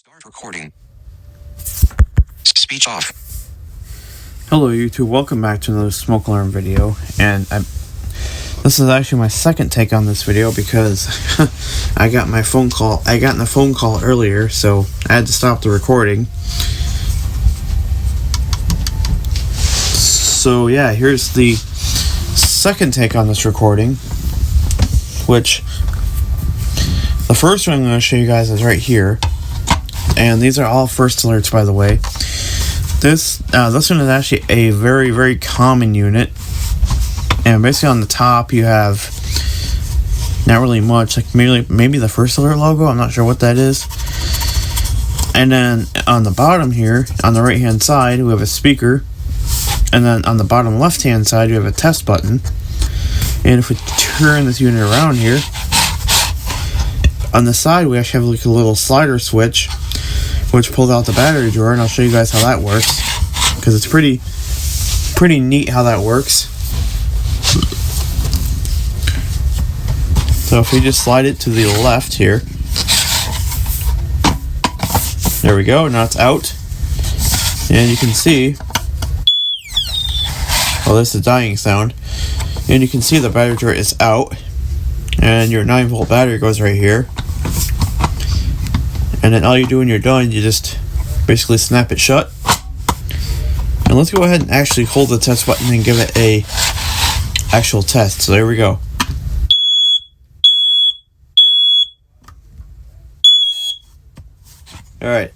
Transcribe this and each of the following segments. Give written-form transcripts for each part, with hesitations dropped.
Start recording. Speech off. Hello YouTube, welcome back to another smoke alarm video, and this is actually my second take on this video because I got in a phone call earlier, so I had to stop the recording. So yeah, here's the second take on this recording, which the first one I'm going to show you guys is right here, and these are all first alerts, by the way. This one is actually a very, very common unit, and basically on the top you have not really much, like maybe the first alert logo, I'm not sure what that is. And then on the bottom here, on the right hand side, we have a speaker, and then on the bottom left hand side, we have a test button. And if we turn this unit around here, on the side we actually have like a little slider switch which pulls out the battery drawer, and I'll show you guys how that works because it's pretty neat how that works. So if we just slide it to the left here, there we go, now it's out, and you can see, well, this is a dying sound, and you can see the battery drawer is out, and your 9-volt battery goes right here. And then all you do when you're done, you just basically snap it shut. And let's go ahead and actually hold the test button and give it a actual test. So there we go. Alright.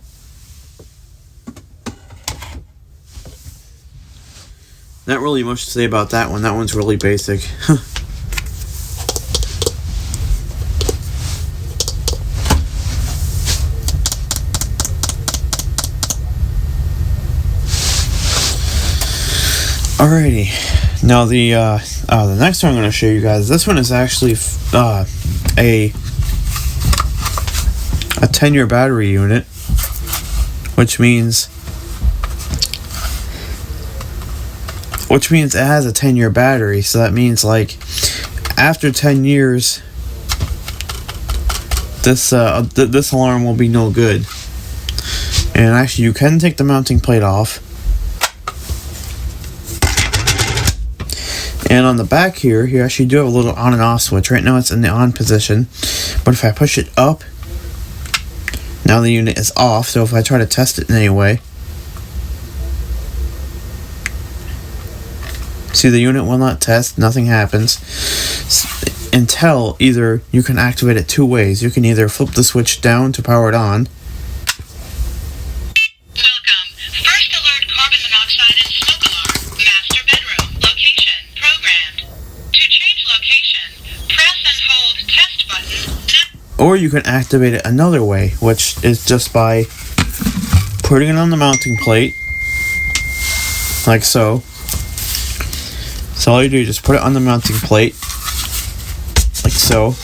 Not really much to say about that one. That one's really basic. Alrighty, now the next one I'm going to show you guys, this one is actually a 10-year battery unit, which means it has a 10-year battery. So that means, like, after 10 years, this alarm will be no good. And actually, you can take the mounting plate off. And on the back here, you actually do have a little on and off switch. Right now it's in the on position, but if I push it up, now the unit is off. So if I try to test it in any way, see, the unit will not test, nothing happens, until either you can activate it two ways. You can either flip the switch down to power it on, or you can activate it another way, which is just by putting it on the mounting plate, like so. So all you do is just put it on the mounting plate, like so,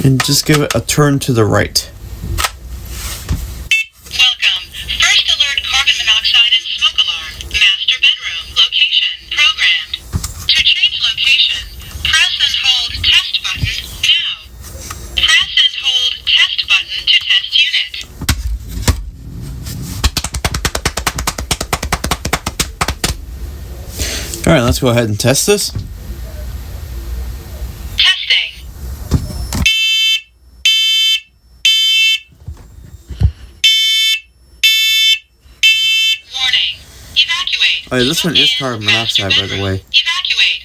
and just give it a turn to the right. Welcome. First alert carbon monoxide and smoke alarm. Master bedroom. Location programmed. To change location, press and hold test button now. Press and hold test button to test unit. Alright, let's go ahead and test this. Testing. Warning. Evacuate. Oh yeah, this one is Smoke carbon in master monoxide, by the way. Evacuate.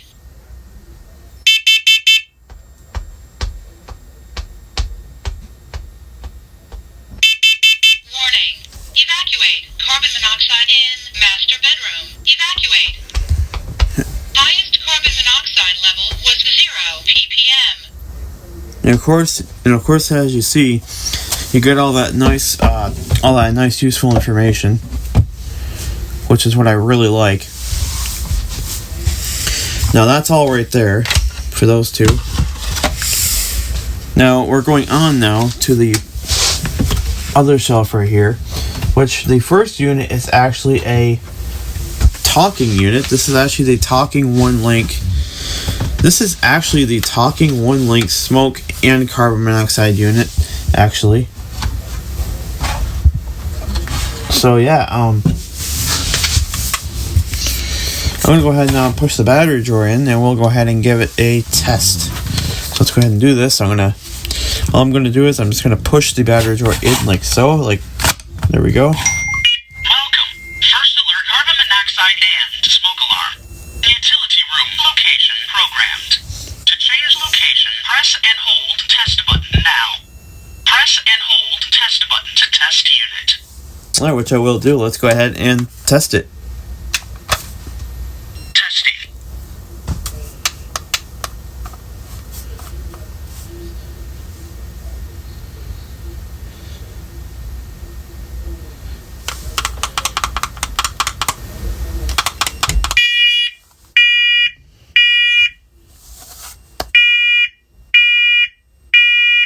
Warning. Evacuate. Carbon monoxide in master bedroom. Evacuate. Highest carbon monoxide level was 0 ppm. And of course, as you see, you get all that nice useful information, which is what I really like. Now that's all right there for those two. Now we're going on now to the other shelf right here, which the first unit is actually a talking unit. This is actually the talking one-link. This is actually the talking one-link smoke and carbon monoxide unit, actually. So yeah, I'm gonna go ahead and push the battery drawer in, and we'll go ahead and give it a test. So let's go ahead and do this. All I'm gonna do is I'm just gonna push the battery drawer in like so. There we go. Welcome. First alert, carbon monoxide and smoke alarm. Utility room location programmed. To change location, press and hold test button now. Press and hold test button to test unit. Alright, which I will do. Let's go ahead and test it. Testing.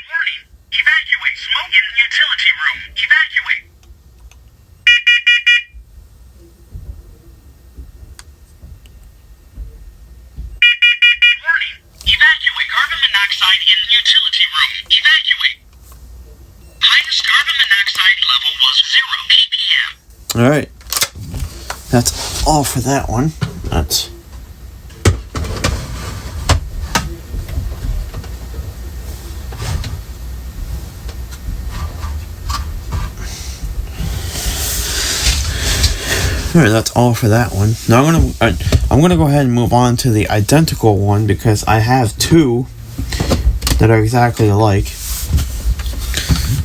Warning. Evacuate. Smoke in utility room. Evacuate. Warning. Evacuate. Carbon monoxide in utility room. Evacuate. Highest carbon monoxide level was 0 ppm. Alright. That's all for that one. That's... Alright, that's all for that one. Now I'm gonna go ahead and move on to the identical one because I have two that are exactly alike.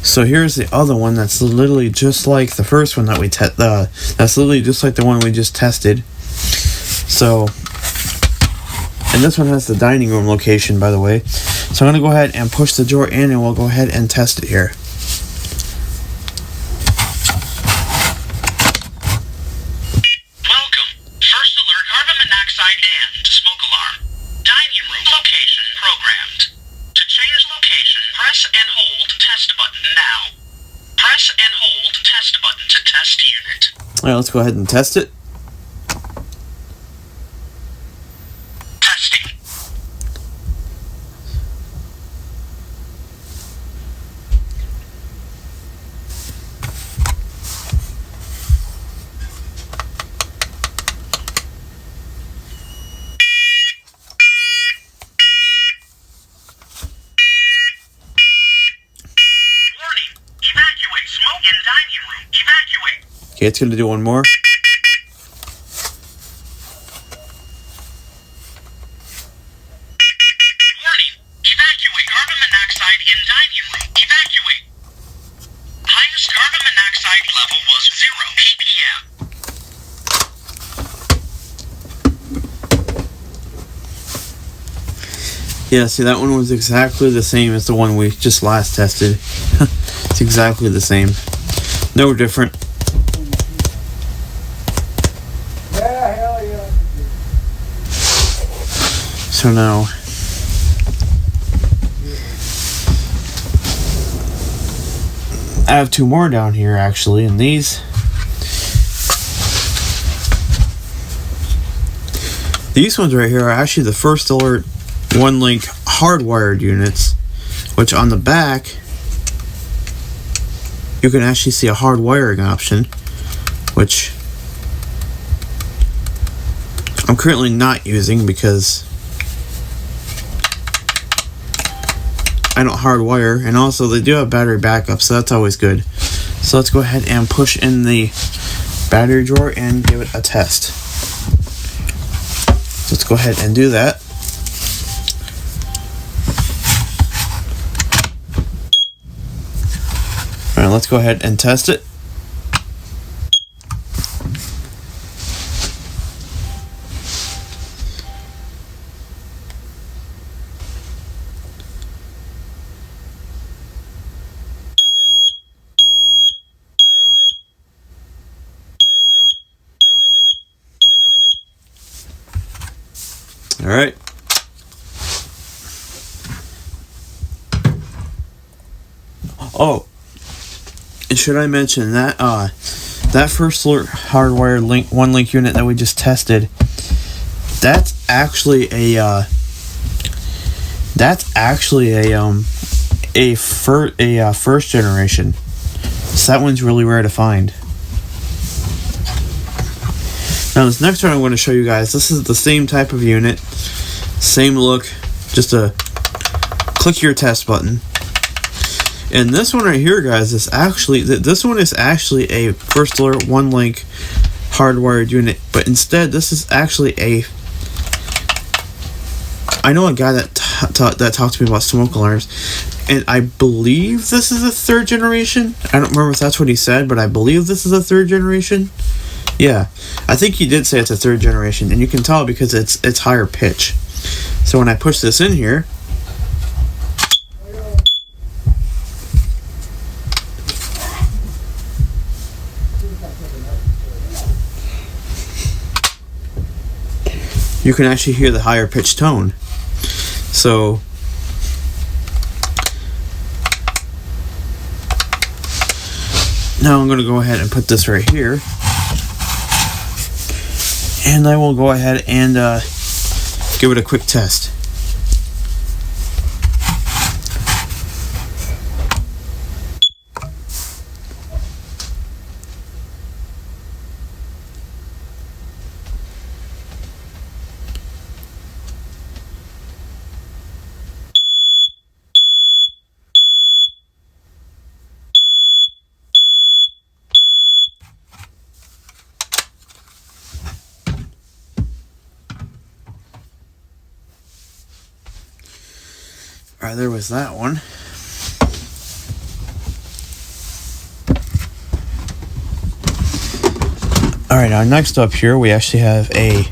So here's the other one that's literally just like the first one that we that's literally just like the one we just tested. So, and this one has the dining room location, by the way. So I'm gonna go ahead and push the drawer in, and we'll go ahead and test it here. Welcome. First alert, carbon monoxide and smoke alarm. Dining room location programmed. To change location, press and hold test button now. Press and hold test button to test unit. Alright, let's go ahead and test it. Testing. Warning. Evacuate. Smoke in dining room. Evacuate. Okay, it's gonna do one more. Warning. Evacuate. Carbon monoxide in dining room. Evacuate. Highest carbon monoxide level was 0 ppm. Yeah, see, that one was exactly the same as the one we just last tested. It's exactly the same. No different. Yeah, hell yeah. So now, I have two more down here actually, and these ones right here are actually the First Alert one-link hardwired units, which on the back you can actually see a hard wiring option, which I'm currently not using because I don't hardwire, and also they do have battery backup, so that's always good. So let's go ahead and push in the battery drawer and give it a test. So let's go ahead and do that. Alright, let's go ahead and test it. Alright. Oh, and should I mention that that First Alert hardwired one link unit that we just tested, that's actually a first generation. So that one's really rare to find. Now this next one I'm going to show you guys, this is the same type of unit, same look, just a click your test button. And this one right here, guys, is actually, this one is actually a First Alert 1-link hardwired unit, but instead this is actually a, I know a guy that talked to me about smoke alarms, and I believe this is a 3rd generation. I don't remember if that's what he said, but I believe this is a 3rd generation. Yeah, I think he did say it's a 3rd generation, and you can tell because it's higher pitch. So when I push this in here, you can actually hear the higher pitched tone. So now I'm going to go ahead and put this right here, and I will go ahead and give it a quick test. Alright, there was that one. Alright, now next up here we actually have a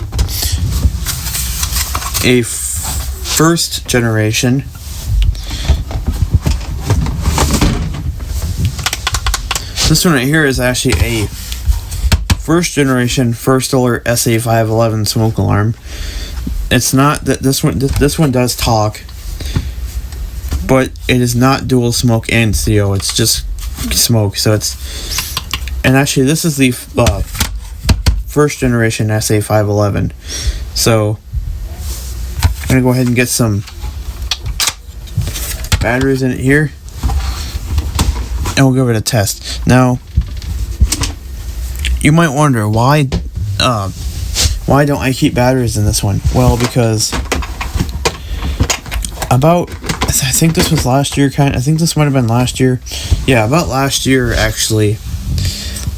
1st generation. This one right here is actually a 1st generation First Alert SA511 smoke alarm. It's not that this one does talk, but it is not dual smoke and CO. It's just smoke. So it's, and actually this is the 1st generation SA511. So I'm gonna go ahead and get some batteries in it here, and we'll give it a test. Now you might wonder why don't I keep batteries in this one? Well, because I think this was last year, I think this might have been last year. Yeah, about last year, actually.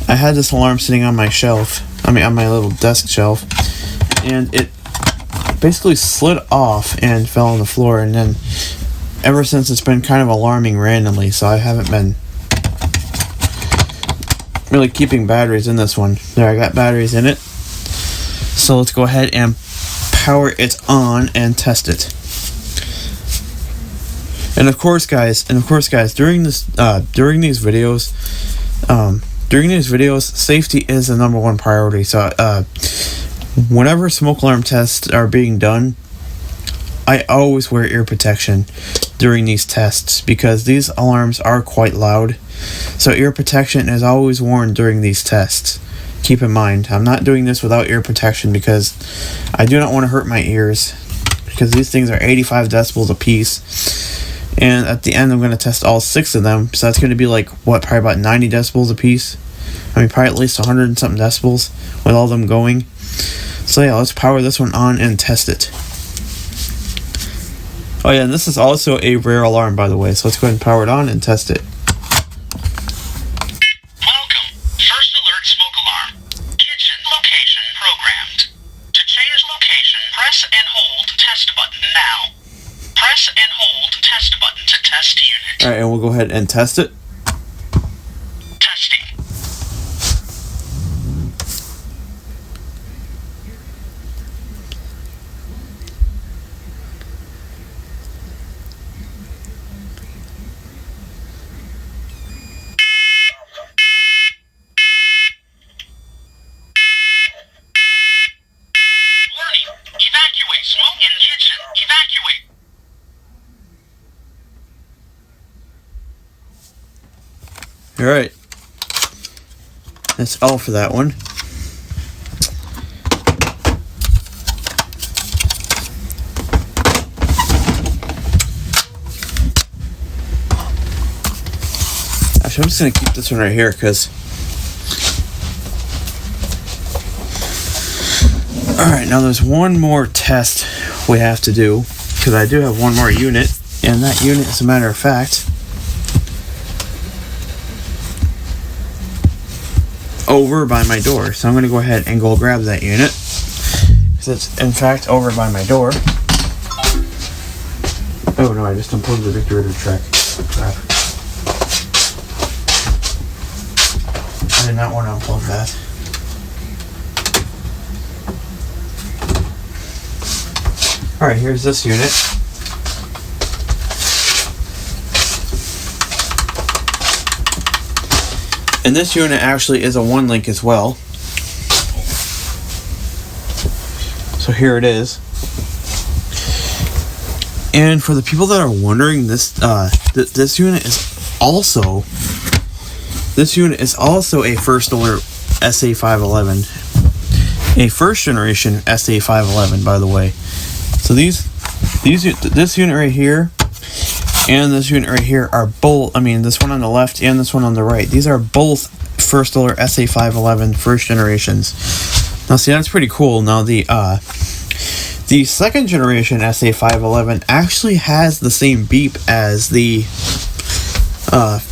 I had this alarm sitting on my shelf. On my little desk shelf. And it basically slid off and fell on the floor. And then, ever since, it's been kind of alarming randomly. So I haven't been really keeping batteries in this one. There, I got batteries in it. So let's go ahead and power it on and test it. And of course, guys, during these videos, safety is the #1 priority. So, whenever smoke alarm tests are being done, I always wear ear protection during these tests because these alarms are quite loud. So, ear protection is always worn during these tests. Keep in mind, I'm not doing this without ear protection because I do not want to hurt my ears, because these things are 85 decibels a piece. And at the end, I'm going to test all 6 of them. So that's going to be like, what, probably about 90 decibels a piece? I mean, probably at least 100 and something decibels with all of them going. So yeah, let's power this one on and test it. Oh yeah, and this is also a rare alarm, by the way. So let's go ahead and power it on and test it. Welcome. First Alert smoke alarm. Kitchen location programmed. To change location, press and hold test button now. Press and hold test button to test unit. Alright, and we'll go ahead and test it. Testing. Warning. Evacuate smoke in kitchen. Evacuate. Alright. That's all for that one. Actually, I'm just going to keep this one right here because Alright, now there's one more test we have to do, because I do have one more unit, and that unit, as a matter of fact, over by my door. So I'm going to go ahead and go grab that unit, because it's in fact over by my door. Oh no, I just unplugged the Victor track. Crap. I did not want to unplug that. Alright, here's this unit. And this unit actually is a 1-link as well. So here it is. And for the people that are wondering, this unit is also a First Alert SA511, a first generation SA511, by the way. So this unit right here and this unit right here are both, this one on the left and this one on the right, these are both First Alert SA511 first generations. Now see, that's pretty cool. Now the second generation SA511 actually has the same beep as the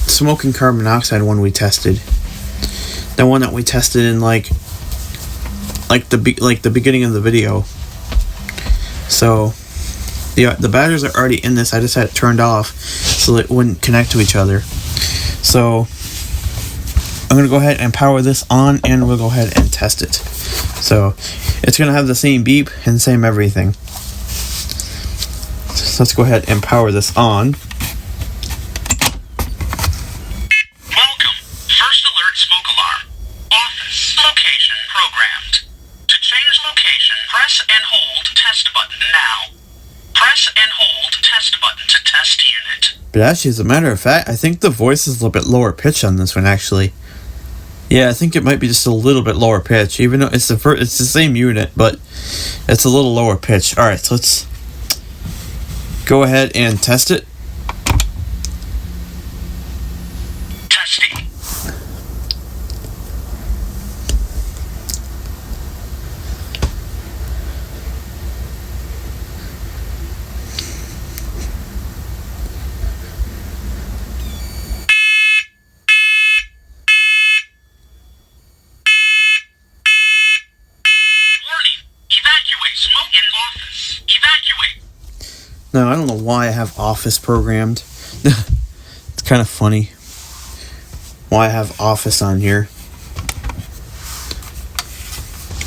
smoke and carbon monoxide one we tested. The one that we tested in like the beginning of the video. So the batteries are already in this. I just had it turned off so it wouldn't connect to each other. So I'm going to go ahead and power this on, and we'll go ahead and test it. So it's going to have the same beep and same everything. So let's go ahead and power this on. Welcome. First Alert Smoke Alarm. Office. Location programmed. To change location, press and hold test button now. Press and hold test button to test unit. But actually, as a matter of fact, I think the voice is a little bit lower pitch on this one, actually. Yeah, I think it might be just a little bit lower pitch, even though it's the same unit, but it's a little lower pitch. Alright, so let's go ahead and test it. Testing. Smoke in office. Evacuate. Now, I don't know why I have Office programmed. It's kind of funny why I have Office on here.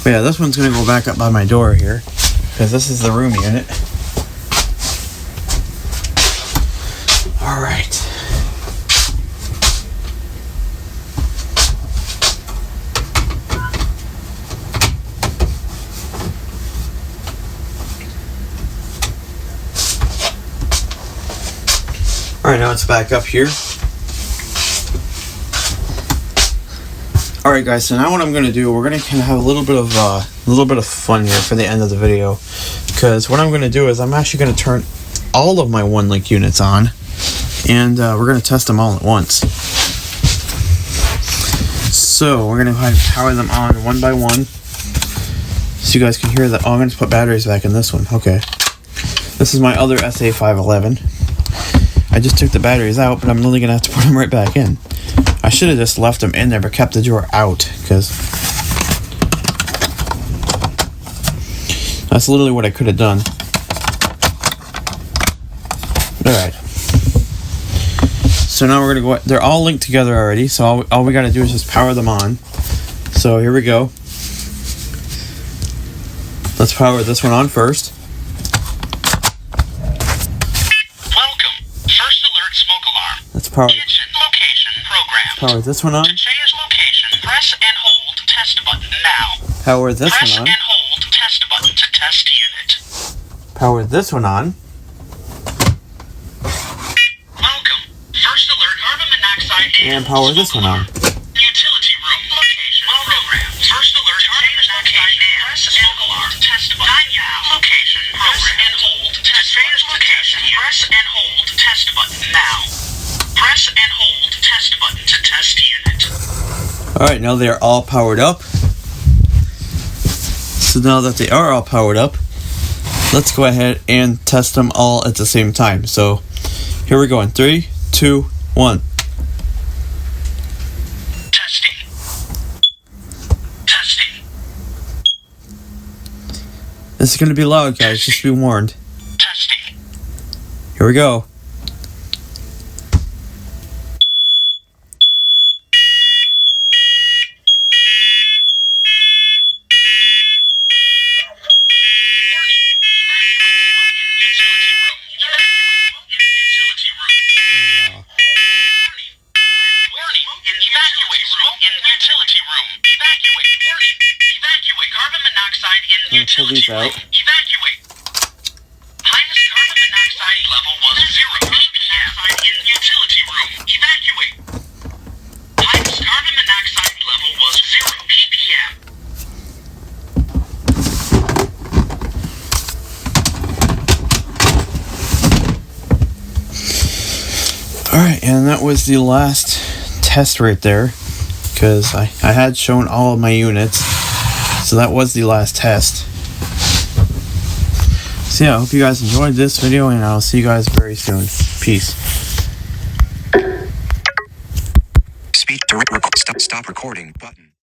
But yeah, this one's going to go back up by my door here, because this is the room unit. Alright. Alright, now it's back up here. Alright guys, so now what I'm going to do, we're going to kind of have a little bit of fun here for the end of the video. Because what I'm going to do is I'm actually going to turn all of my 1-link units on. And we're going to test them all at once. So we're going to go ahead and power them on one by one. So you guys can hear that. Oh, I'm going to put batteries back in this one. Okay. This is my other SA511. I just took the batteries out, but I'm literally going to have to put them right back in. I should have just left them in there, but kept the drawer out, because that's literally what I could have done. Alright. So now we're going to go, they're all linked together already, so all we got to do is just power them on. So here we go. Let's power this one on first. Let's power. Kitchen location programmed. Power this one on. To change location, press and hold test button now. Power this press one on. and hold test button to test unit. Power this one on. Welcome. First Alert carbon monoxide and power this one on. Utility room location programmed. First Alert change location. Press and hold test button now. Location press and hold test change location. Press and hold test button now. Press and hold test button to test unit. Alright, now they are all powered up. So now that they are all powered up, let's go ahead and test them all at the same time. So here we go in 3, 2, 1. Testing. Testing. This is going to be loud, guys, just be warned. Testing. Here we go. Pull these out. Evacuate. Highest carbon monoxide level was 0 ppm in utility room. Evacuate. Highest carbon monoxide level was 0 ppm. Alright, and that was the last test right there, because I had shown all of my units, so that was the last test. So yeah, I hope you guys enjoyed this video, and I'll see you guys very soon. Peace. Speak to stop recording button.